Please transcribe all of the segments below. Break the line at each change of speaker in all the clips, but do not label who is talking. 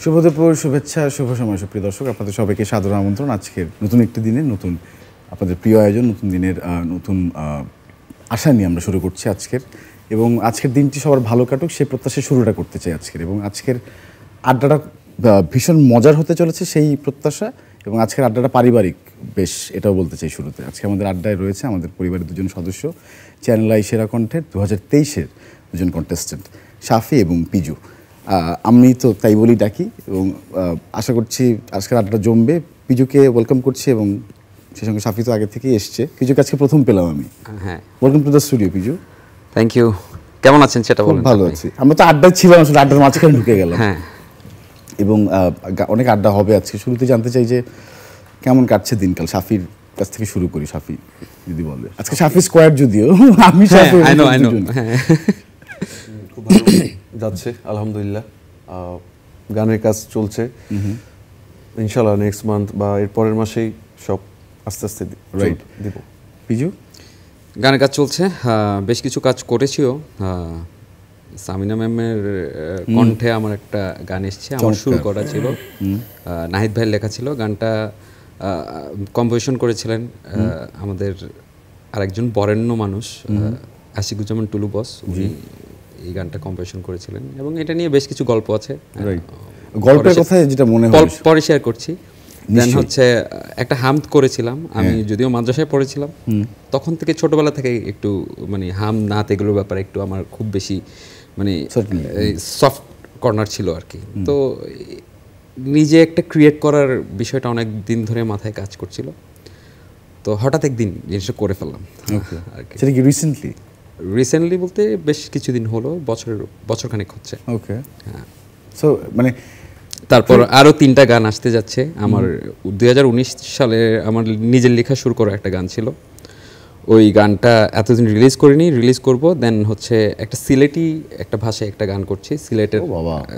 শুভ দুপুর, শুভেচ্ছা, শুভ সময় সুপ্রিয় দর্শক, আপনাদের সবাইকে সাদর আমন্ত্রণ। আজকের নতুন একটি দিনের নতুন আপনাদের প্রিয় আয়োজন, নতুন দিনের নতুন আশা নিয়ে আমরা শুরু করছি আজকের। এবং আজকের দিনটি সবার ভালো কাটুক সেই প্রত্যাশায় শুরুটা করতে চাই আজকের। এবং আজকের আড্ডাটা ভীষণ মজার হতে চলেছে সেই প্রত্যাশা। এবং আজকের আড্ডাটা পারিবারিক বেশ, এটাও বলতে চাই শুরুতে। আজকে আমাদের আড্ডায় রয়েছে আমাদের পরিবারের দুজন সদস্য, চ্যানেল আই সেরা কণ্ঠের 2023-এর দুজন কন্টেস্টেন্ট, শাফি এবং পিজু। আমি তো তাই বলি ডাকি এবং আশা করছি আজকের আড্ডাটা জমবে। পিজুকে ওয়েলকাম করছি এবং সেই সঙ্গে শাফি তো আগে থেকেই এসছে। পিজুকে আজকে প্রথম পেলাম আমি। হ্যাঁ, ওয়েলকাম টু দ্য স্টুডিও পিজু।
Thank you. কেমন আছেন সেটা বলুন।
ভালো আছি। আমরা তো আড্ডায় ছিলাম, আসলে আড্ডার মাঝখানে ঢুকে গেলাম। হ্যাঁ, এবং অনেক আড্ডা হবে আজকে। শুরুতে জানতে চাই যে কেমন কাটছে দিনকাল। শাফির কাছ থেকে শুরু করি, শাফি যদি বলে। আজকে শাফি স্কোয়াড, যদিও আমি শাফি
খুব ভালো যাচ্ছে আলহামদুলিল্লাহ। গানের কাজ চলছে, ইনশাল্লাহ নেক্সট মান্থ বা এর পরের মাসেই সব আস্তে আস্তে দিব।
পিজু?
গানের কাজ চলছে, বেশ কিছু কাজ করেছিও। সামিনা ম্যামের কণ্ঠে আমার একটা গান এসছে, আমার শুরু করা ছিল, নাহিদ ভাইয়ের লেখা ছিল। গানটা কম্পোজিশন করেছিলেন আমাদের আরেকজন বরেণ্য মানুষ, আশিকুজ্জামান টুলু বস। উনি এই গানটা কম্পোজিশন করেছিলেন এবং এটা নিয়ে বেশ কিছু গল্প আছে।
গল্পের কথা যেটা মনে হয়
পরে শেয়ার করছি। দেন হচ্ছে একটা হামদ করেছিলাম আমি, যদিও মাদ্রাসায় পড়েছিলাম, তখন থেকে ছোটবেলা থেকে একটু মানে হাম নাত এগুলোর ব্যাপারে একটু আমার খুব বেশি মানে সফট কর্নার ছিল আর কি। তো নিজে একটা ক্রিয়েট করার বিষয়টা অনেক দিন ধরে মাথায় কাজ করছিল, তো হঠাৎ একদিন জিনিসটা করে ফেললাম আর কি।
সেটা কি রিসেন্টলি
বলতে বেশ কিছুদিন হলো, বছরখানেক হচ্ছে।
ওকে, হ্যাঁ। সো মানে
তারপর আরও 3টা গান আসতে যাচ্ছে আমার। 2019 সালে আমার নিজের লেখা শুরু করা একটা গান ছিল, ওই গানটা এতদিন রিলিজ করিনি, রিলিজ করব। দেন হচ্ছে একটা সিলেটি একটা ভাষায় একটা গান করছি,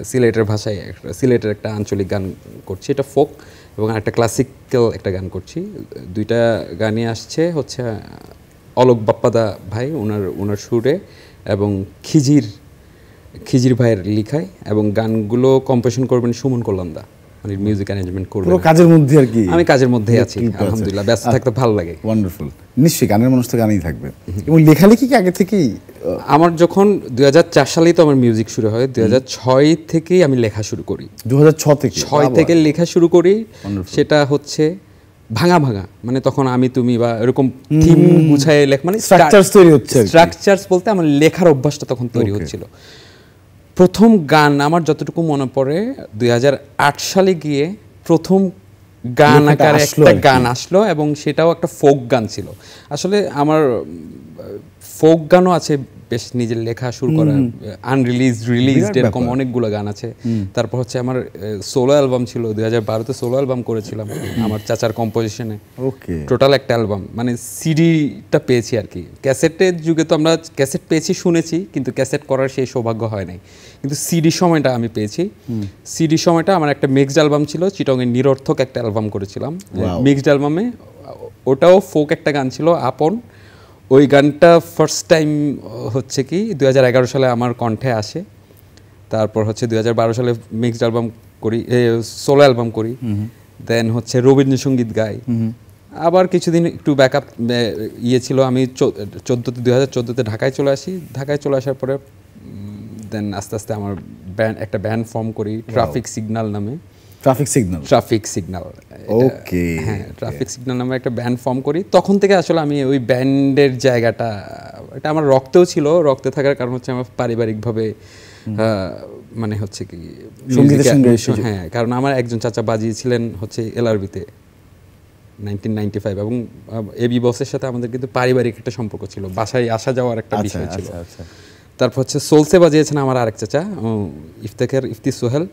সিলেটের ভাষায় সিলেটের একটা আঞ্চলিক গান করছি, এটা ফোক, এবং একটা ক্লাসিক্যাল একটা গান করছি। 2টা গানই আসছে হচ্ছে অলোক বাপ্পাদা ভাই ওনার সুরে এবং খিজির ভাইয়ের লিখায়, এবং গানগুলো কম্পোজিশন করবেন সুমন কল্যাণদা, মানে মিউজিক অ্যারেঞ্জমেন্ট করবেন।
পুরো কাজের মধ্যে আর কি।
আমি কাজের মধ্যেই আছি আলহামদুলিল্লাহ, ব্যস্ত থাকতে ভালো লাগে।
ওয়ান্ডারফুল। নিশ্চয়ই গানের মানুষ তো গানেই থাকবে। এবং লেখালেখি কি আগে থেকেই?
আমার যখন 2004 সালেই তো আমার মিউজিক শুরু হয়, 2006 থেকেই আমি লেখা শুরু করি।
2006
থেকে লেখা শুরু করি। সেটা হচ্ছে ভাঙা মানে তখন আমি তুমি বা এরকম থিম গুছায় লেখা, মানে
স্ট্রাকচারস তৈরি হচ্ছে।
স্ট্রাকচারস বলতে আমার লেখার অভ্যাসটা তখন তৈরি হচ্ছিল। প্রথম গান আমার যতটুকু মনে পড়ে 2008 সালে গিয়ে প্রথম গান আকারে একটা গান আসলো, এবং সেটাও একটা ফোক গান ছিল। আসলে আমার ফোক গানও আছে বেশ, নিজের লেখা শুরু করা, রিলিজড এরকম অনেকগুলো গান আছে। তারপর হচ্ছে আমার সোলো অ্যালবাম ছিল, 2012-তে সোলো অ্যালবাম করেছিলাম আমার চাচার কম্পোজিশনে। টোটাল একটা অ্যালবাম, মানে সিডিটা পেয়েছি আর কি। ক্যাসেটের যুগে তো আমরা ক্যাসেট পেয়েছি, শুনেছি, কিন্তু ক্যাসেট করার সেই সৌভাগ্য হয় নাই। কিন্তু সিডি সময়টা আমি পেয়েছি। সিডি সময়টা আমার একটা মিক্সড অ্যালবাম ছিল, চিটংয়ের নিরর্থক একটা অ্যালবাম করেছিলাম মিক্সড অ্যালবামে। ওটাও ফোক একটা গান ছিল, আপন। ওই গানটা ফার্স্ট টাইম হচ্ছে কি 2011 সালে আমার কণ্ঠে আসে। তারপর হচ্ছে 2012 সালে মিক্সড অ্যালবাম করি, সোলো অ্যালবাম করি। দেন হচ্ছে রবীন্দ্রসঙ্গীত গাই। আবার কিছুদিন একটু ব্যাকআপ ছিল, আমি 2014-তে ঢাকায় চলে আসি। ঢাকায় চলে আসার পরে দেন আস্তে আস্তে আমার একটা ব্যান্ড ফর্ম করি, ট্রাফিক সিগন্যাল নামে। ট্রাফিক সিগন্যাল নামে একটা ব্যান্ড ফর্ম করি। তখন থেকে আসলে আমি ওই ব্যান্ডের জায়গাটা, এটা আমার রক্তেও ছিল। রক্তে থাকার কারণ হচ্ছে আমার পারিবারিকভাবে মানে হচ্ছে কি সঙ্গীতের সঙ্গে, হ্যাঁ, কারণ আমার একজন চাচা বাজিয়েছিলেন হচ্ছে এলআরবিতে 1995, এবং এবি বসের সাথে আমাদের কিন্তু পারিবারিক একটা সম্পর্ক ছিল, বাসায় আসা যাওয়ার একটা বিষয় ছিল। তারপর হচ্ছে সোলসে বাজিয়েছেন আমার আরেক চাচা ইফতি সোহেল,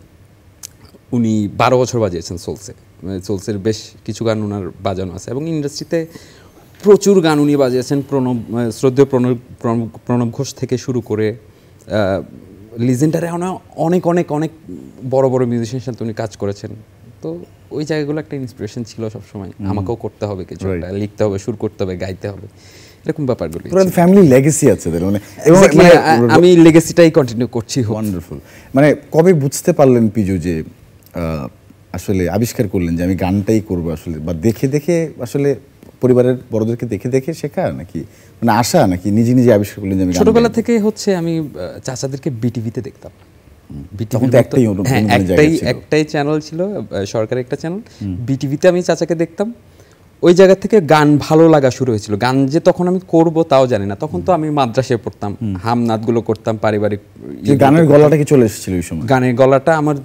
উনি 12 বছর বাজিয়েছেন সোলসের বেশ কিছু গান ওনার বাজানো আছে। এবং ইন্ডাস্ট্রিতে প্রচুর গান উনি বাজিয়েছেন, শ্রদ্ধেয় প্রণব ঘোষ থেকে শুরু করে লিজেন্ডারে অনেক অনেক অনেক বড় বড় মিউজিশিয়ানের সাথে উনি কাজ করেছেন। তো ওই জায়গাগুলো একটা ইন্সপিরেশন ছিল সবসময়, আমাকেও করতে হবে কিছু একটা, লিখতে হবে, সুর করতে হবে, গাইতে হবে, এরকম ব্যাপারগুলো।
ফ্যামিলি লেগেসি আছে,
আমি লেগেসিটাই কন্টিনিউ করছি।
ওয়ান্ডারফুল। মানে কবে বুঝতে পারলেন পিজু যে আসলে আবিষ্কার করলেন যে আমি গানটাই করব আসলে, বা দেখে দেখে আসলে পরিবারের বড়দেরকে দেখে দেখে শেখা নাকি মানে আশা, নাকি নিজে নিজে আবিষ্কার করলেন যে আমি গান
ছোটবেলা
গাইবো?
থেকে হচ্ছে আমি চাচাদেরকে বিটিভিতে দেখতাম।
তখন তো একটাই
হ্যাঁ,
অনুদানের জায়গা ছিল।
একটাই চ্যানেল ছিল, সরকারি একটা চ্যানেল। বিটিভিতে আমি চাচাকে দেখতাম। ওই জায়গা থেকে গান ভালো লাগা শুরু হয়েছিল। গান যে তখন আমি করব তাও জানি না, তখন তো আমি মাদ্রাসায় পড়তাম, হামনাদগুলো করতাম, পারিবারিক
যে গানের গলাটা কি চলে এসেছিল ওই সময়?
গানের গলাটা আমার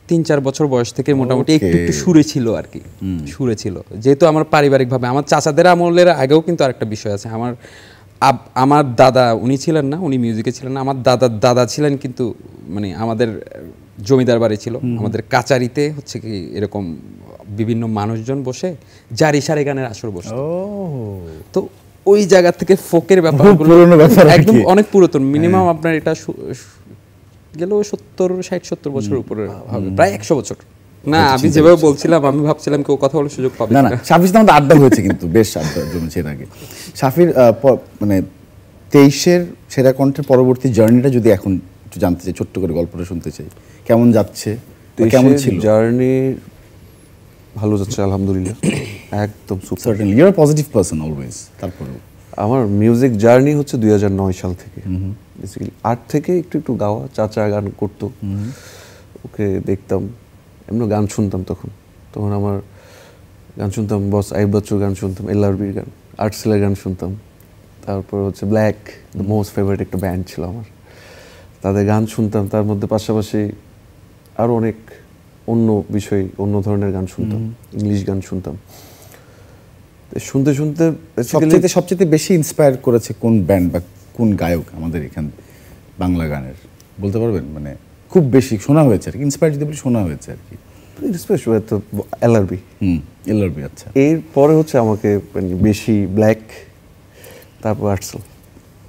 3-4 বছর বয়স থেকে মোটামুটি একটু একটু সুরে ছিল আর কি, সুরে ছিল। যেহেতু আমার পারিবারিকভাবে আমার চাচাদের আমলের আগেও কিন্তু আরেকটা বিষয় আছে, আমার দাদা উনি ছিলেন না, উনি মিউজিকে ছিলেন না, আমার দাদা ছিলেন কিন্তু মানে আমাদের জমিদার বাড়ি ছিল, আমাদের কাচারিতে হচ্ছে কি এরকম বিভিন্ন মানুষজন বসে জারি সারে গানের আসর বসতো। তো ওই জায়গা থেকে ফোকের ব্যাপারগুলো
পুরনো ব্যাপার আর
একদম
কি।
অনেক পুরাতন, মিনিমাম আপনার এটা গেলেও 60-70 বছর উপরে হবে, প্রায় 100 বছর। না, আমি যেভাবে বলছিলাম আমি ভাবছিলাম কেউ কথা বলার সুযোগ পাবে
না
না।
না, শাফির সাথে আমাদের আড্ডা হয়েছে কিন্তু বেশ আড্ডা জমেছে এর আগে। শাফির মানে 23-এর সেরা কণ্ঠের পরবর্তী জার্নিটা যদি এখন একটু জানতে চাই, ছোট্ট করে গল্পটা শুনতে চাই, কেমন যাচ্ছে, কেমন ছিল
জার্নি? ভালো যাচ্ছে আলহামদুলিল্লাহ, একদম super.
Certainly you are positive person always. তারপরেও
আমার মিউজিক জার্নি হচ্ছে 2009 সাল থেকে, বেসিক্যালি 8 থেকে একটু একটু গাওয়া, চাচা গান করতো, ওকে দেখতাম, এমনি গান শুনতাম। তখন আমার গান শুনতাম, বস আইব বাচ্চুর গান শুনতাম, এলআরবির গান, আর্টসেলের গান শুনতাম। তারপর হচ্ছে ব্ল্যাক, দ্য মোস্ট ফেভারিট একটা ব্যান্ড ছিল আমার, তাদের গান শুনতাম। তার মধ্যে পাশাপাশি আরও অনেক অন্য বিষয়, অন্য ধরনের গান শুনতাম, ইংলিশ গান শুনতাম। শুনতে শুনতে
সবচেয়ে বেশি ইন্সপায়ার করেছে কোন ব্যান্ড বা কোন গায়ক আমাদের এখান বাংলা গানের, বলতে পারবেন? মানে খুব বেশি শোনা হয়েছে আর কি, ইন্সপায়ার যদি বলি শোনা হয়েছে আর কি।
তো এলআরবি,
এলআরবি। আচ্ছা,
এরপরে হচ্ছে আমাকে মানে বেশি ব্ল্যাক, তারপর আর্টসেল।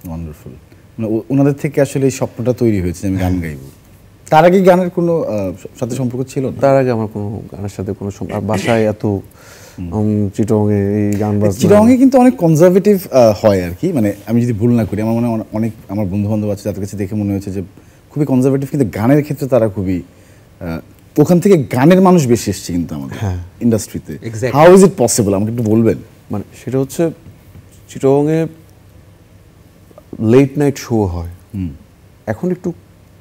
ওয়ান্ডারফুল। মানে ওনাদের থেকে আসলে এই স্বপ্নটা তৈরি হয়েছে যে আমি গান গাইবো। তার আগে গানের কোনো সাথে সম্পর্ক ছিল না?
তার আগে আমার কোনো গানের সাথে কোনো আর বাসায় এত চিটংয়ে এই গান বাজনা।
চিটংয়ে কিন্তু অনেক কনজারভেটিভ হয় আর কি, মানে আমি যদি ভুল না করি, আমার মনে হয় অনেক আমার বন্ধু বান্ধব আছে যাদের কাছে দেখে মনে হয়েছে যে খুবই কনজারভেটিভ, কিন্তু গানের ক্ষেত্রে তারা খুবই ওখান থেকে গানের মানুষ বেশি এসছে কিন্তু আমাদের ইন্ডাস্ট্রিতে। হাউ ইজ ইট পসিবল, আমাকে একটু বলবেন?
মানে সেটা হচ্ছে চিটংয়ে লেট নাইট শো হয়, এখন একটু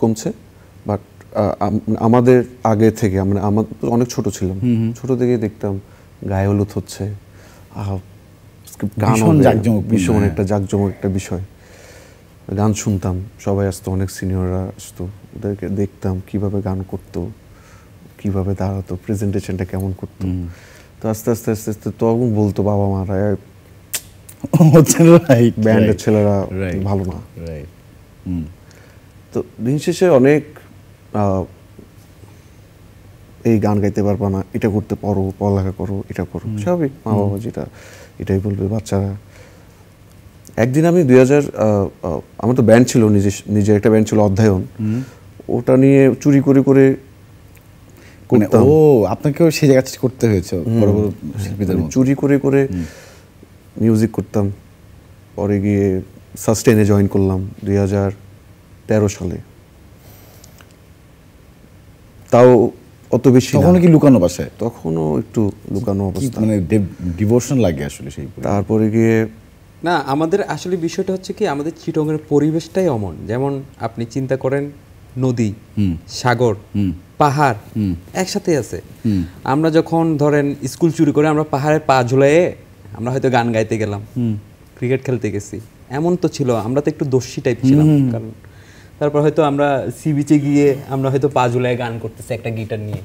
কমছে, বাট আমাদের আগে থেকে আমরা অনেক ছোট ছিলাম, ছোট থেকে দেখতাম গায়ে হলুদ হচ্ছে, গান ভীষণ একটা জাঁকজমক একটা বিষয়। গান শুনতাম, সবাই আসতো, অনেক সিনিয়ররা আসতো, ওদেরকে দেখতাম কিভাবে গান করতো, কিভাবে দাঁড়াতো, প্রেজেন্টেশনটা কেমন করতো। তো আস্তে আস্তে আস্তে আস্তে তখন বলতো বাবা মারা, ব্যান্ডের ছেলেরা ভালো না। তো দিন শেষে অনেক এই গান গাইতে পারবা না, এটা করতে পারো, পড়ালেখা করো, এটা করো, স্বাভাবিক, মা বাবা যেটা এটাই বলবে বাচ্চারা। একদিন আমি আমার তো ব্যান্ড ছিল, নিজের একটা ব্যান্ড ছিল অধ্যায়ন, ওটা নিয়ে চুরি করে করে
করতাম। ও, আপনাকেও সেই জায়গা করতে হয়েছে বড় বড় শিল্পীদের মতো,
চুরি করে করে মিউজিক করতাম। পরে গিয়ে সাস্টেনে জয়েন করলাম 2013 সালে। তাও অত বেশি
তখন কি লুকানো বাসায়?
তখনও একটু লুকানো অবস্থা,
মানে ডিভোশন লাগে আসলে সেই।
তারপরে গিয়ে
না, আমাদের আসলে বিষয়টা হচ্ছে কি, আমাদের চিটংয়ের পরিবেশটাই অমন। যেমন আপনি চিন্তা করেন, নদী, সাগর, পাহাড় একসাথে আছে। আমরা যখন ধরেন স্কুল চুরি করে আমরা পাহাড়ের পা ঝুলাইয়ে আমরা হয়তো গান গাইতে গেলাম, ক্রিকেট খেলতে গেছি, এমন তো ছিল। আমরা তো একটু দস্যি টাইপ ছিলাম, কারণ তারপর হয়তো আমরা সি বিচে গিয়ে আমরা হয়তো পা ঝুলাইয়ে গান করতেছি একটা গিটার নিয়ে।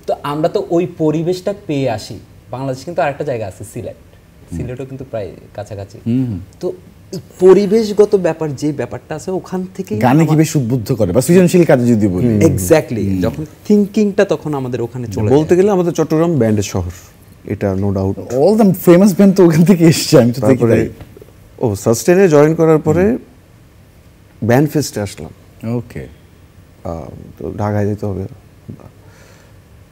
তো আমরা তো ওই পরিবেশটা পেয়ে আসি। বাংলাদেশ কিন্তু আরেকটা জায়গা আছে, সিলেটও কিন্তু প্রায় কাছাকাছি। তো পরিবেশগত ব্যাপার, যে ব্যাপারটা আছে ওখান থেকে
গানে কি বেশ উদ্বুদ্ধ করে বা সৃজনশীল কাজে যদি বলি,
এক্স্যাক্টলি, যখন থিংকিংটা তখন আমাদের ওখানে চলে
বলতে গেলে আমাদের চট্টগ্রাম ব্যান্ডের শহর, এটা no doubt.
All the famous band তো ওখান থেকে এসেছে, আমি তো দেখি।
সাস্টেনে জয়েন করার পরে ব্যান্ড ফেস্টে আসলাম।
ওকে,
তো ঢাকায় যেতে হবে,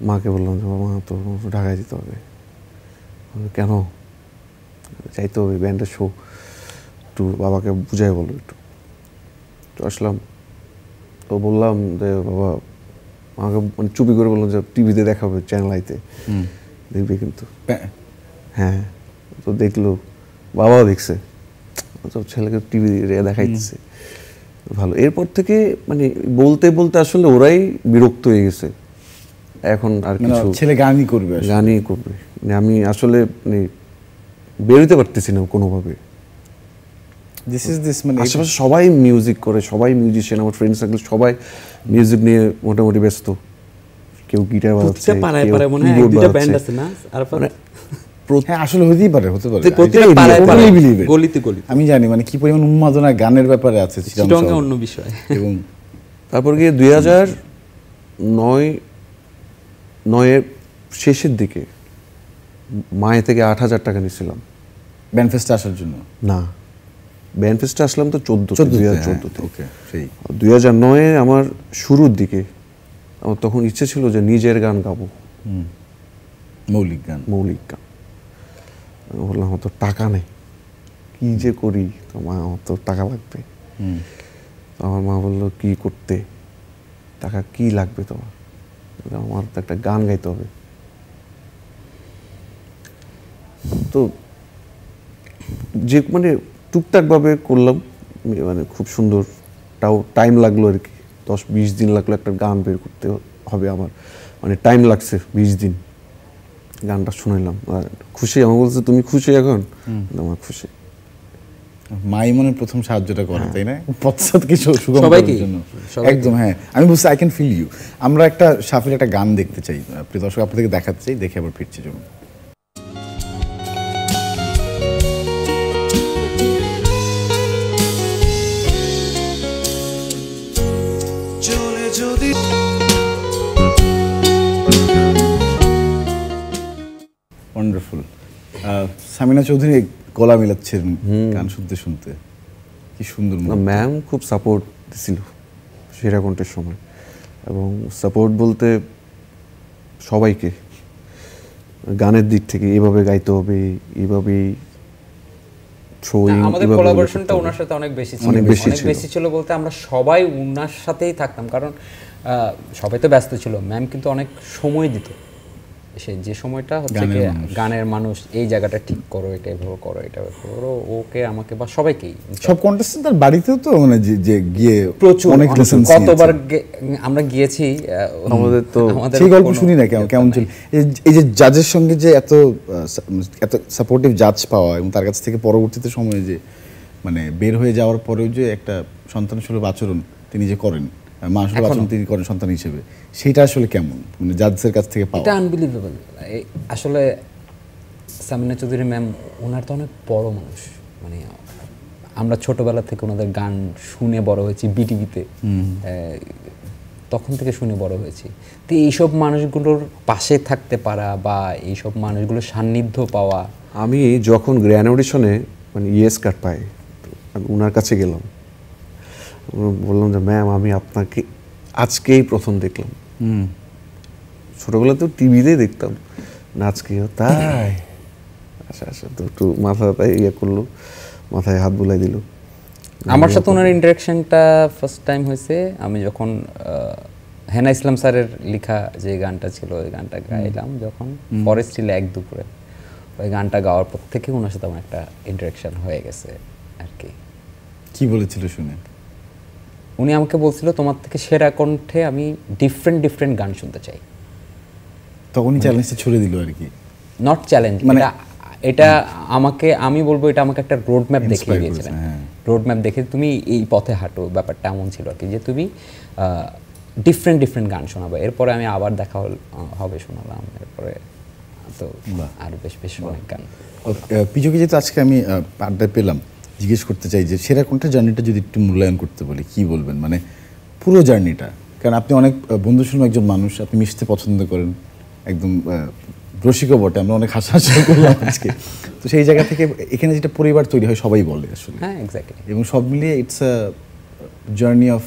মাকে বললাম যে মা তো ঢাকায় যেতে হবে। কেন? যাইতে হবে, ব্যান্ডের শো, একটু বাবাকে বুঝাই বলো একটু। তো আসলাম, তো বললাম যে বাবা আমাকে মানে চুপি করে বললাম যে টিভিতে দেখাবে, চ্যানেল আইতে দেখবে কিন্তু। হ্যাঁ, তো দেখলো, বাবাও দেখছে, তো ছেলেকে টিভি দেখাইতেছে ভালো। এরপর থেকে মানে বলতে বলতে আসলে ওরাই বিরক্ত হয়ে গেছে, এখন আর কিছু
ছেলে গানই করবে,
গানই করবে। মানে আমি আসলে মানে বেরোতে পারতেছি না কোনোভাবে।
মানে
আশেপাশে সবাই মিউজিক করে, সবাই মিউজিশিয়ান, আমার ফ্রেন্ড সার্কেল সবাই মিউজিক নিয়ে মোটামুটি ব্যস্ত। কেউ গিটার বাজাচ্ছে, কেউ কিবোর্ড বাজাচ্ছে।
হ্যাঁ, আসলে হতেই পারে, হতে পারে। আমি জানি মানে কি পরিমাণ উন্মাদনা গানের ব্যাপারে আছে চিটাগং,
অন্য বিষয়।
এবং
তারপর গিয়ে 2009-এর শেষের দিকে মায়ে থেকে 8,000 টাকা নিয়েছিলাম
ব্যান্ড ফেস্টে আসার জন্য।
না, ব্যান্ড ফেস্টে আসলাম তো 2014-তে।
ওকে, সেই
2009-এ আমার শুরুর দিকে আমার তখন ইচ্ছে ছিল যে নিজের গান গাবো,
মৌলিক গান।
বললাম আমার তো টাকা নেই, কি যে করি, তো মা আমার তো টাকা লাগবে। আমার মা বললো কি করতে, টাকা কি লাগবে তোমার? আমার তো একটা গান গাইতে হবে। তো যে মানে টুকটাকভাবে করলাম, মানে খুব সুন্দর, তাও টাইম লাগলো আর কি, 10-20 দিন লাগলো একটা গান বের করতে হবে আমার, মানে টাইম লাগছে 20 দিন। গানটা শুনাইলাম, আর খুশি, আমার বলছে তুমি খুশি এখন? আমার খুশি।
মাই মনে প্রথম সাহায্যটা করে, তাই না? পশ্চাৎকে সুগম
সবাইকে
করার জন্য একদম। হ্যাঁ, আমি বুঝছি, আই ক্যান ফিল ইউ। আমরা একটা সাফিল একটা গান দেখতে চাই, প্রিয় দর্শক আপনাদেরকে দেখাতে চাই, দেখে আবার ফিরছি। জন্য ওয়ান্ডারফুল। সামিনা চৌধুরী গলা মিলাচ্ছেন গান শুনতে শুনতে, কি সুন্দর।
ম্যাম খুব সাপোর্ট দিছিল সেরা কণ্ঠের সময়, এবং সাপোর্ট বলতে সবাইকে, গানের দিক থেকে এভাবে গাইতে হবে, এইভাবেই
আমাদের কোলাবোরেশনটা ওনার সাথে অনেক বেশি ছিল বলতে আমরা সবাই ওনার সাথেই থাকতাম, কারণ সবাই তো ব্যস্ত ছিল, ম্যাম কিন্তু অনেক সময় দিত। সে যে সময়টা হচ্ছে কি গানের মানুষ, এই জায়গাটা ঠিক করো, এটা এভাবে করো, এটা করো, ওকে আমাকে বা সবাইকেই,
সব কন্টেস্টেন্ট তার বাড়িতেও তো মানে যে গিয়ে
প্রচুর
অনেক লেসন,
কতবার আমরা গিয়েছি।
আমাদের তো
সেই গল্প শুনি না কেমন ছিল এই যে জাজের সঙ্গে যে এত সাপোর্টিভ জাজ পাওয়া, এবং তার কাছ থেকে পরবর্তীতে সময়ে যে মানে বের হয়ে যাওয়ার পরেও যে একটা সন্তানসুলভ আচরণ তিনি যে করেন, মানুষের আচরণ তিনি করেন সন্তান হিসেবে, সেটা আসলে কেমন মানে জাজের কাছ থেকে পাওয়া?
এটা আনবিলিভেবল। আসলে সামিনা চৌধুরী ম্যাম, ওনার তো অনেক বড় মানুষ, মানে আমরা ছোটবেলা থেকে ওনাদের গান শুনে বড় হয়েছি, বিটিভিতে তখন থেকে শুনে বড় হয়েছি। তো এইসব মানুষগুলোর পাশে থাকতে পারা বা এইসব মানুষগুলোর সান্নিধ্য পাওয়া।
আমি যখন গ্র্যান্ড অডিশনে মানে ইয়েস কার্ড পাই, আমি ওনার কাছে গেলাম, বললাম যে ম্যাম আমি আপনাকে আজকেই প্রথম দেখলাম, ছোটবেলাতেও টিভিতেই দেখতাম, আজকেও তাই। আচ্ছা আচ্ছা, তো একটু মাথায় ইয়ে করলো, মাথায় হাত বুলাই দিল।
আমার সাথে ওনার ইন্টারাকশনটা ফার্স্ট টাইম হয়েছে আমি যখন হেনা ইসলাম স্যারের লেখা যে গানটা ছিল, ওই গানটা গাইলাম যখন ফরেস্ট্রিলে এক দুপুরে। ওই গানটা গাওয়ার পর থেকে ওনার সাথে আমার একটা ইন্টারাকশন হয়ে গেছে আর কি।
কি বলেছিল শুনে?
উনি আমাকে বলছিল তোমার থেকে সেরা কণ্ঠে আমি ডিফারেন্ট গান শুনতে চাই।
তখনই চ্যালেঞ্জটা ছুড়ে দিল আর কি।
নট চ্যালেঞ্জ, মানে এটা আমাকে, আমি বলবো এটা আমাকে একটা রোড ম্যাপ দেখিয়ে দিয়েছিলেন। রোড ম্যাপ দেখে তুমি এই পথে হাঁটো, ব্যাপারটা এমন ছিল আর কি, যে তুমি ডিফারেন্ট গান শোনাবে। এরপরে আমি আবার দেখা হবে শোনালাম, এরপরে তো আর বেশ অনেক গান।
পিজুকে যেহেতু আজকে আমি আড্ডায় পেলাম, জিজ্ঞেস করতে চাই যে সেরা কোনটা জার্নিটা যদি একটু মূল্যায়ন করতে বলি কি বলবেন, মানে পুরো জার্নিটা? কারণ আপনি অনেক বন্ধুসুলভ একজন মানুষ, আপনি মিশতে পছন্দ করেন, একদম রসিকও বটে, আমরা অনেক হাসাহাসি করলাম আজকে। তো সেই জায়গা থেকে এখানে যেটা পরিবার তৈরি হয় সবাই বলে আসলে,
হ্যাঁ এক্স্যাক্টলি,
এবং সব মিলিয়ে ইটস আ জার্নি অফ,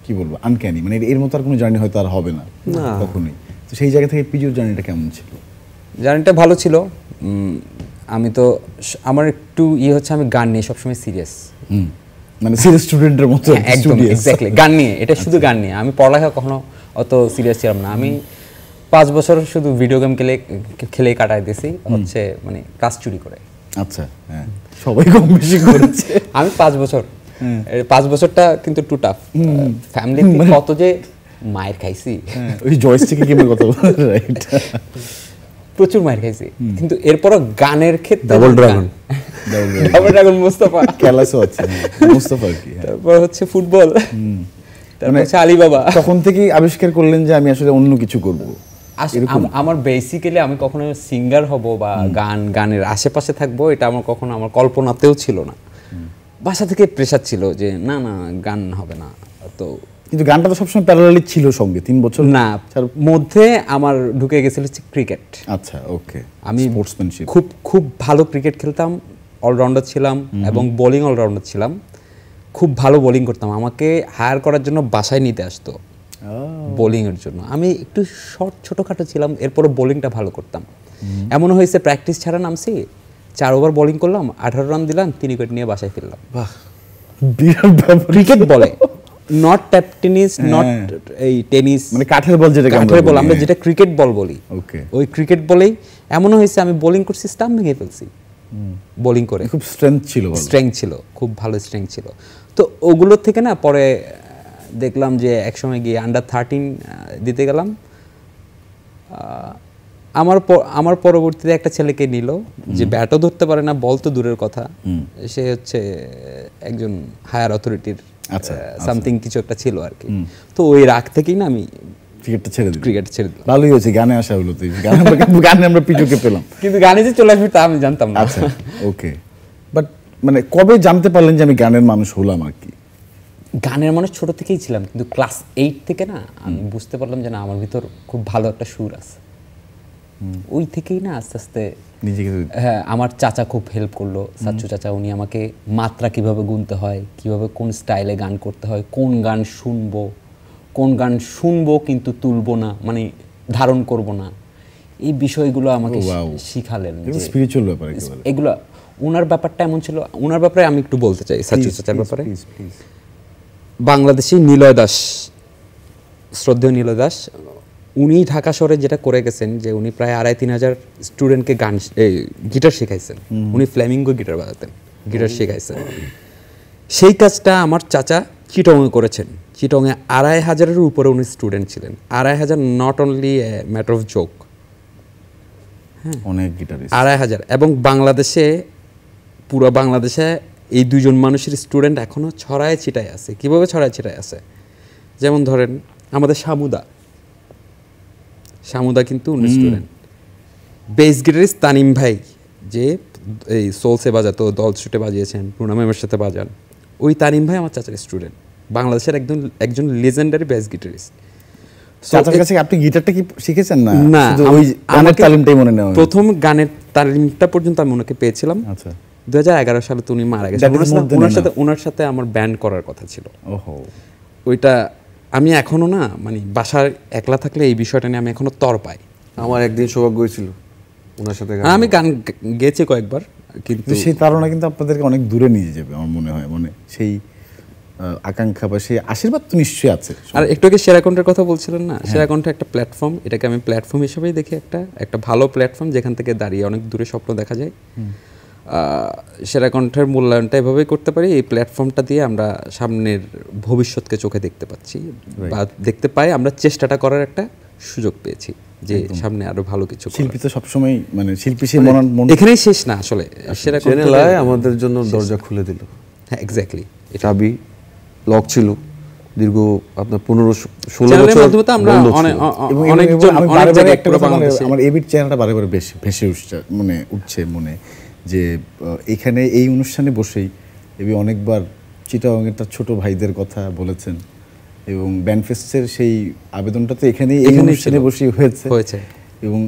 কি বলবো, আনক্যানি, মানে এর মতো আর কোনো জার্নি হয়তো আর হবে না কখনোই। তো সেই জায়গা থেকে পিজুর জার্নিটা কেমন ছিল?
জার্নিটা ভালো ছিল। আমি তো আমার একটু হচ্ছে, আমি গান নিয়ে সবসময় সিরিয়াস,
মানে সিরিয়াস স্টুডেন্টের মতো
একদম এক্স্যাক্টলি গান নিয়ে, এটা শুধু গান নিয়ে। আমি পড়ালেখা কখনো
অত সিরিয়াস ছিলাম না। আমি 5 বছর শুধু ভিডিও গেম খেলে কাটাই দিয়েছি, হচ্ছে মানে ক্লাস চুরি করে।
আচ্ছা, হ্যাঁ, সবাই কম বেশি করেছে।
আমি 5 বছর, 5 বছরটা কিন্তু টু টাফ। ফ্যামিলি কত যে মায়ের খাইছি,
ওই জয়স্টিক গেমের কথা বল, রাইট?
প্রচুর মায়ের খাইছি, কিন্তু এরপরও গানের ক্ষেত্রে
ডাবল ড্রাগন
মুস্তাফা
ক্যালাসও আছে, মুস্তাফা কি,
তারপর হচ্ছে ফুটবল, তারপর হচ্ছে আলিবাবা।
তখন থেকেই আবিষ্কার করলেন যে আমি আসলে অন্য কিছু করব।
আমার বেসিক্যালি আমি কখনো সিঙ্গার হব বা গানের আশেপাশে থাকবো, এটা আমার কখনো আমার কল্পনাতেও ছিল না। বাসা থেকে প্রেশার ছিল যে না না গান হবে না। তো
কিন্তু গানটা তো সবসময় প্যারালালি ছিল সঙ্গে, 3 বছর
না, মধ্যে আমার ঢুকে গেছিল হচ্ছে ক্রিকেট।
আচ্ছা, ওকে।
আমি
স্পোর্টসম্যানশিপ
খুব ভালো ক্রিকেট খেলতাম, অলরাউন্ডার ছিলাম এবং বোলিং অলরাউন্ডার ছিলাম। খুব ভালো বোলিং করতাম, আমাকে হায়ার করার জন্য বাসায় নিতে আসতো বোলিংয়ের জন্য। আমি একটু ছোটোখাটো ছিলাম, এরপরও বোলিংটা ভালো করতাম। এমন হয়েছে প্র্যাকটিস ছাড়া নামছি, 4 ওভার বোলিং করলাম, 18 রান দিলাম, 3 উইকেট নিয়ে বাসায় ফিরলাম। ক্রিকেট বলে, নট ট্যাপ টেনিস, নট এই টেনিস,
মানে কাঠের বল, যেটা
কাঠের বল আমরা যেটা ক্রিকেট বল বলি,
ওকে,
ওই ক্রিকেট বলেই এমনও হয়েছে আমি বোলিং করছি, স্টাম্প ভেঙে ফেলছি বোলিং করে।
খুব স্ট্রেংথ ছিল,
খুব ভালো স্ট্রেংথ ছিল। তো ওগুলোর থেকে না পরে দেখলাম যে একসময় গিয়ে আন্ডার 13 দিতে গেলাম। আমার পরবর্তীতে একটা ছেলেকে নিল যে ব্যাটও ধরতে পারে না, বল তো দূরের কথা, সে হচ্ছে একজন হায়ার অথরিটির সামথিং কিছু একটা ছিল আর কি। তো ওই রাগ থেকেই না আমি
ক্রিকেটটা ছেড়ে দিলাম।
দিলাম।
ভালোই হয়েছে, গানে আসা হলো, তুই গানে আমরা পিটুকে পেলাম,
কিন্তু গানে যে চলে আসবে তা আমি জানতাম না।
আচ্ছা, ওকে। বাট মানে কবে জানতে পারলেন যে আমি গানের মানুষ হলাম আর কি?
গানের মানুষ ছোট থেকেই ছিলাম, কিন্তু ক্লাস 8 থেকে না আমি বুঝতে পারলাম যে না আমার ভিতর খুব ভালো একটা সুর আছে। ওই থেকেই না আস্তে আস্তে
নিজেকে,
হ্যাঁ, আমার চাচা খুব হেল্প করলো, সাচ্চু চাচা। উনি আমাকে মাত্রা কিভাবে গুনতে হয়, কিভাবে কোন স্টাইলে গান করতে হয়, কোন গান শুনবো কিন্তু তুলবো না, মানে ধারণ করব না, এই বিষয়গুলো আমাকে শিখালেন।
স্পিরিচুয়াল ব্যাপার
এগুলো ওনার ব্যাপারটা এমন ছিল। ওনার ব্যাপারে আমি একটু বলতে চাই, সাচ্চু চাচার ব্যাপারে। বাংলাদেশি নিলয় দাস, শ্রদ্ধেয় নিলয় দাস, উনি ঢাকা শহরে যেটা করে গেছেন যে উনি প্রায় 2,500-3 হাজার স্টুডেন্টকে গিটার শেখাইছেন। উনি ফ্ল্যামিঙ্গো গিটার বাজাতেন, গিটার শেখাইছেন। সেই কাজটা আমার চাচা চিটংয়ে করেছেন। চিটংয়ে 2,500-এর উপরে উনি স্টুডেন্ট ছিলেন। 2,500 not only a matter of joke, হ্যাঁ,
অনেক গিটারিস্ট,
2,500। এবং বাংলাদেশে, পুরো বাংলাদেশে এই দুজন মানুষের স্টুডেন্ট এখনও ছড়ায় ছিটায় আছে। কীভাবে ছড়ায় ছিটায় আছে? যেমন ধরেন আমাদের শামুদা কিন্তু উনি স্টুডেন্ট। বেস গিটারিস্ট তানিম ভাই, যে এই সোলসে বাজাতো, দল ছুটে বাজিয়েছেন, টুর্নামেন্টের সাথে বাজান, ওই তানিম ভাই আমার চাচার স্টুডেন্ট, বাংলাদেশের একজন লেজেন্ডারি বেস গিটারিস্ট।
চাচার কাছে আপনি গিটারটা কি শিখেছেন?
না,
ওই গানের তালিমটাই মনে নেওয়া।
প্রথম গানের তালিমটা পর্যন্ত আমি ওনাকে পেয়েছিলাম।
আচ্ছা,
2011 সালে তো উনি মারা গেছেন। ওনার সাথে আমার ব্যান্ড করার কথা ছিল।
ওহো,
ওইটা আমি এখনো না, মানে বাসায় একলা থাকলে এই বিষয়টা নিয়ে আমি এখনো তর পাই।
আমার একদিন সৌভাগ্য হয়েছিল ওনার সাথে
আমি গান গেয়েছি কয়েকবার, কিন্তু
সেই তারা কিন্তু আপনাদেরকে অনেক দূরে নিয়ে যাবে আমার মনে হয়। মানে সেই আকাঙ্ক্ষা বা সেই আশীর্বাদ তো নিশ্চয়ই আছে।
আর একটু আগে সেরাকণ্ঠের কথা বলছিলেন না, সেরাকণ্ঠ একটা প্ল্যাটফর্ম, এটাকে আমি প্ল্যাটফর্ম হিসেবেই দেখি, একটা ভালো প্ল্যাটফর্ম যেখান থেকে দাঁড়িয়ে অনেক দূরে স্বপ্ন দেখা যায়। সেরাকণ্ঠের মূল্যায়নটা এভাবেই করতে পারি, এই প্ল্যাটফর্মটা দিয়ে আমরা সামনের ভবিষ্যৎকে চোখে দেখতে পাচ্ছি বা দেখতে পাই, আমরা চেষ্টাটা করার একটা সুযোগ পেয়েছি যে সামনে আরো ভালো কিছু।
শিল্পী তো সবসময় মানে শিল্পী সে
এখানেই শেষ না আসলে, সেরাকণ্ঠ
আমাদের জন্য দরজা খুলে দিল।
হ্যাঁ, এক্স্যাক্টলি।
চাবি লক ছিল দীর্ঘ আপনার 15-16 বছর
আমরা
আমার এবিট চ্যানেলটা বারে ভেসে উঠছে মনে, যে এখানে এই অনুষ্ঠানে বসেই এবি অনেকবার চিটাগংয়ের তার ছোট ভাইদের কথা বলেছেন, এবং ব্যান্ডফেস্টের সেই আবেদনটা তো এখানেই এই অনুষ্ঠানে বসেই হয়েছে, এবং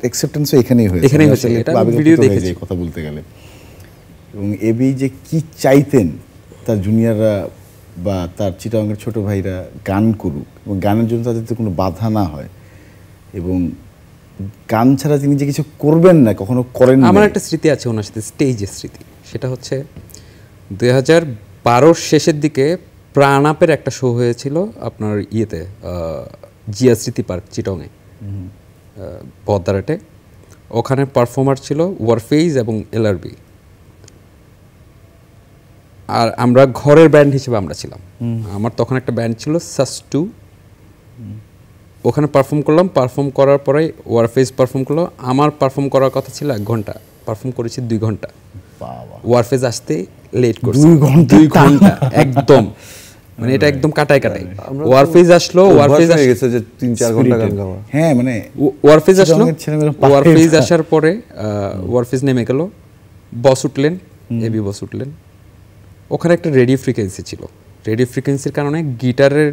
অ্যাকসেপ্টেন্সও এখানেই হয়েছে কথা বলতে গেলে। এবং এবি যে কি চাইতেন তার জুনিয়ররা বা তার চিটাগংয়ের ছোট ভাইরা গান করুক, এবং গানের জন্য তাদের কোনো বাধা না হয়, এবং গান ছাড়া তিনি যে কিছু করবেন না, কখনো করেন না।
আমার একটা স্মৃতি আছে ওনার সাথে, স্টেজের স্মৃতি। সেটা হচ্ছে 2012 শেষের দিকে
প্রাণাপের একটা শো হয়েছিল আপনার ইয়েতে জিয়া স্মৃতি পার্ক চিটংয়ে, পদ্মারাটে। ওখানে পারফর্মার ছিল ওয়ারফেজ এবং এলআরবি, আর আমরা ঘরের ব্যান্ড হিসেবে আমরা ছিলাম। আমার তখন একটা ব্যান্ড ছিল সাস2। ওখানে পারফর্ম করলাম, পারফর্ম করার পরে ওয়ারফেজ পারফর্ম করলো। আমার পারফর্ম করার কথা ছিল 1 ঘন্টা, পারফর্ম করেছি 2 ঘন্টা। ওয়ারফেজ আসতে লেট করছে 2 ঘন্টা একদম, মানে এটা একদম কাটায় কাটায়। ওয়ারফেজ আসলো, ওয়ারফেজ
হয়ে গেছে যে 3-4 ঘন্টা গান গাওয়া।
হ্যাঁ মানে
ওয়ারফেজ আসলো,
চিটংয়ের ছেলেমেয়েরা পারে
ওয়ারফেজ
না।
আসার পরে ওয়ারফেজ নেমে গেল, বস উঠলেন, এবি বস উঠলেন। ওখানে একটা রেডিও ফ্রিকোয়েন্সি ছিল, রেডিও ফ্রিকোয়েন্সির কারণে গিটারের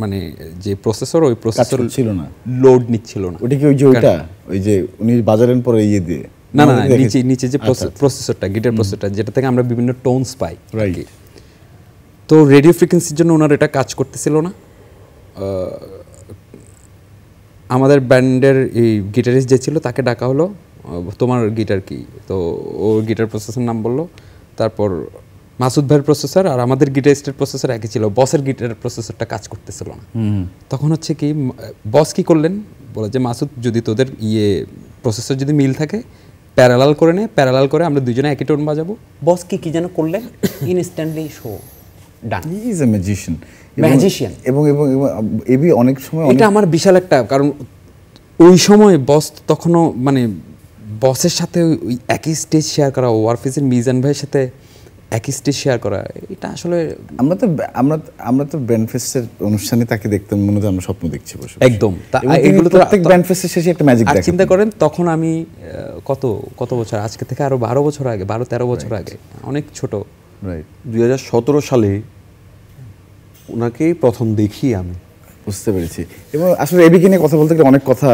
মানে যে প্রসেসর, ওই প্রসেসর
ছিল না,
লোড নিচ্ছিল না।
ওটা কি ওই যে ওইটা ওই যে উনি বাজারেন পরে ইয়ে দিয়ে
না না, নিচে নিচে যে প্রসেসরটা, গিটার প্রসেসরটা, যেটা থেকে আমরা বিভিন্ন টোনস পাই,
রাইট।
তো রেডিও ফ্রিকোয়েন্সির জন্য ওনার এটা কাজ করতেছিল না। আমাদের ব্যান্ডের এই গিটারিস্ট যে ছিল তাকে ডাকা হলো, তোমার গিটার কি? তো ও গিটার প্রসেসর নাম বললো। তারপর মাসুদ ভাইয়ের প্রসেসর আর আমাদের গিটারিস্টের প্রসেসর একই ছিল, বসের গিটার প্রসেসরটা কাজ করতেছিল না। তখন হচ্ছে কি বস কি করলেন, বলে যে মাসুদ যদি তোদের প্রসেসর যদি মিল থাকে প্যারালাল করে নে, প্যারালাল করে আমরা দুজনে একই টোন বাজাবো। বস কি যেন করলেন, instantly show done.
He is a magician,
magician.
এবং এবং এবি অনেক সময়
এটা আমার বিশাল একটা, কারণ ওই সময় বস তখনও মানে বসের সাথে ওই একই স্টেজ শেয়ার করা, ওয়ারফেজের মিজান ভাইয়ের সাথে একই স্টেজ শেয়ার করা, এটা আসলে
আমরা তো ব্যান্ড ফেস্টের অনুষ্ঠানে তাকে দেখতাম, মনে হয় আমরা স্বপ্ন দেখছি বসে
একদম।
এগুলো তো প্রত্যেক ব্যান্ড ফেস্টের শেষে একটা ম্যাজিক
আর
দেখেন।
চিন্তা করেন তখন আমি কত বছর, আজকে থেকে আরো 12 বছর আগে, 12-13 বছর আগে, অনেক ছোট।
রাইট।
2017 সালে ওনাকেই প্রথম দেখি আমি।
বুঝতে পেরেছি। এবং আসলে এবিকে নিয়ে কথা বলতে গেলে অনেক কথা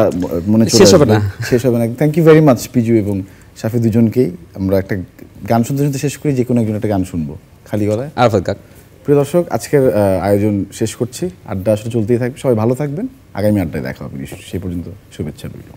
মনে চলে
শেষ হবে
আসবে।
না।
শেষ হবে না। থ্যাংক ইউ ভেরি মাচ পিজু এবং শাফি, দুজনকেই। আমরা একটা গান শুনতে শুনতে শেষ করি, যে কোনো একজন একটা গান শুনবো খালি গলায়।
আরাফাত কাক।
প্রিয় দর্শক, আজকের আয়োজন শেষ করছি। আড্ডা আসলে চলতেই থাকবে, সবাই ভালো থাকবেন। আগামী আড্ডায় দেখা হবে, সেই পর্যন্ত শুভেচ্ছা রইল।